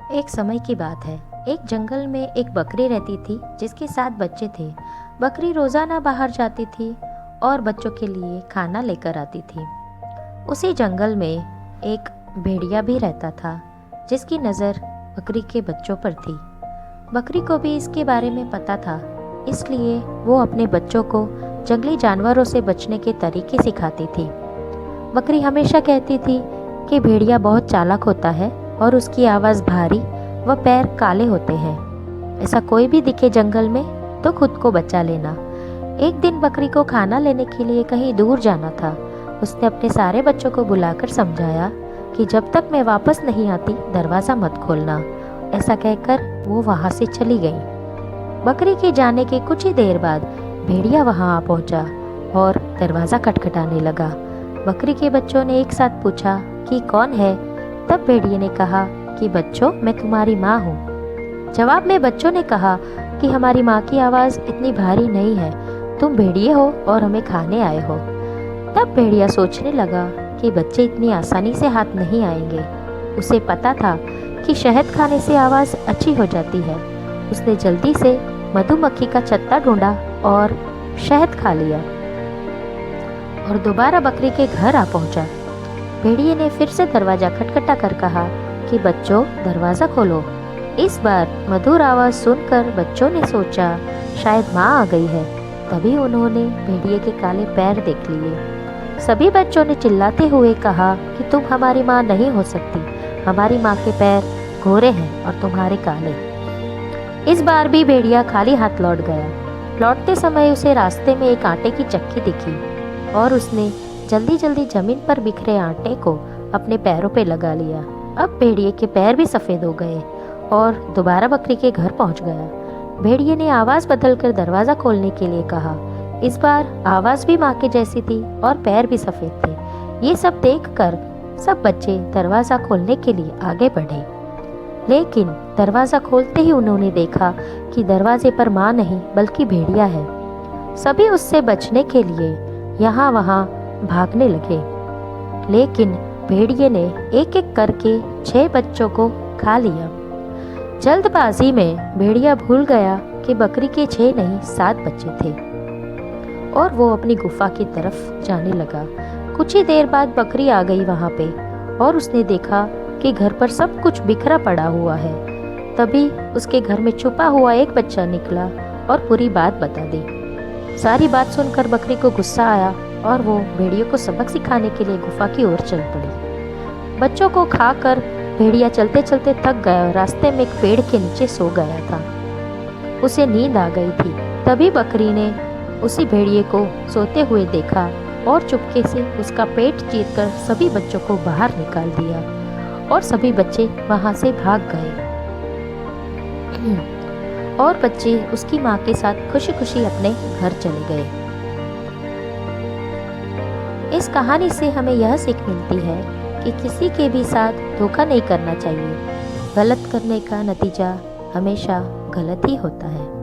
एक समय की बात है। एक जंगल में एक बकरी रहती थी जिसके 7 बच्चे थे। बकरी रोजाना बाहर जाती थी और बच्चों के लिए खाना लेकर आती थी। उसी जंगल में एक भेड़िया भी रहता था जिसकी नज़र बकरी के बच्चों पर थी। बकरी को भी इसके बारे में पता था, इसलिए वो अपने बच्चों को जंगली जानवरों से बचने के तरीके सिखाती थी। बकरी हमेशा कहती थी कि भेड़िया बहुत चालाक होता है और उसकी आवाज़ भारी व पैर काले होते हैं। ऐसा कोई भी दिखे जंगल में तो खुद को बचा लेना। एक दिन बकरी को खाना लेने के लिए कहीं दूर जाना था। उसने अपने सारे बच्चों को बुलाकर समझाया कि जब तक मैं वापस नहीं आती दरवाज़ा मत खोलना। ऐसा कहकर वो वहाँ से चली गई। बकरी के जाने के कुछ ही देर बाद भेड़िया वहाँ आ पहुँचा और दरवाज़ा खटखटाने लगा। बकरी के बच्चों ने एक साथ पूछा कि कौन है। तब भेड़िए ने कहा कि बच्चों, मैं तुम्हारी माँ हूँ। जवाब में बच्चों ने कहा कि हमारी माँ की आवाज़ इतनी भारी नहीं है, तुम भेड़िए हो और हमें खाने आए हो। तब भेड़िया सोचने लगा कि बच्चे इतनी आसानी से हाथ नहीं आएंगे। उसे पता था कि शहद खाने से आवाज़ अच्छी हो जाती है। उसने जल्दी से मधुमक्खी का छत्ता ढूंढा और शहद खा लिया और दोबारा बकरी के घर आ पहुंचा। भेड़िए ने फिर से दरवाजा खटखटा कर कहा कि बच्चों, दरवाज़ा खोलो। इस बार मधुर आवाज़ सुनकर बच्चों ने सोचा शायद माँ आ गई है। तभी उन्होंने भेड़िए के काले पैर देख लिए। सभी बच्चों ने चिल्लाते हुए कहा कि तुम हमारी माँ नहीं हो सकती, हमारी माँ के पैर गोरे हैं और तुम्हारे काले। इस बार भी भेड़िया खाली हाथ लौट गया। लौटते समय उसे रास्ते में एक आटे की चक्की दिखी और उसने जल्दी जल्दी जमीन पर बिखरे आटे को अपने पैरों पे लगा लिया। अब भेड़िए के पैर भी सफ़ेद हो गए और दोबारा बकरी के घर पहुंच गया। भेड़िए ने आवाज़ बदलकर दरवाज़ा खोलने के लिए कहा। इस बार आवाज़ भी माँ के जैसी थी और पैर भी सफ़ेद थे। ये सब देखकर सब बच्चे दरवाज़ा खोलने के लिए आगे बढ़े, लेकिन दरवाज़ा खोलते ही उन्होंने देखा कि दरवाजे पर माँ नहीं बल्कि भेड़िया है। सभी उससे बचने के लिए यहाँ वहाँ भागने लगे, लेकिन भेड़िए ने एक एक करके 6 बच्चों को खा लिया। जल्दबाजी में भेड़िया भूल गया कि बकरी के 6 नहीं 7 बच्चे थे और वो अपनी गुफा की तरफ जाने लगा। कुछ ही देर बाद बकरी आ गई वहाँ पे और उसने देखा कि घर पर सब कुछ बिखरा पड़ा हुआ है। तभी उसके घर में छुपा हुआ एक बच्चा निकला और पूरी बात बता दी। सारी बात सुनकर बकरी को गुस्सा आया और वो भेड़ियों को सबक सिखाने के लिए गुफा की ओर चल पड़ी। बच्चों को खाकर भेड़िया चलते चलते थक गया और रास्ते में एक पेड़ के नीचे सो गया था। उसे नींद आ गई थी। तभी बकरी ने उसी भेड़िए को सोते हुए देखा और चुपके से उसका पेट चीरकर सभी बच्चों को बाहर निकाल दिया और सभी बच्चे वहां से भाग गए और बच्चे उसकी माँ के साथ खुशी खुशी अपने घर चले गए। इस कहानी से हमें यह सीख मिलती है कि किसी के भी साथ धोखा नहीं करना चाहिए। गलत करने का नतीजा हमेशा गलत ही होता है।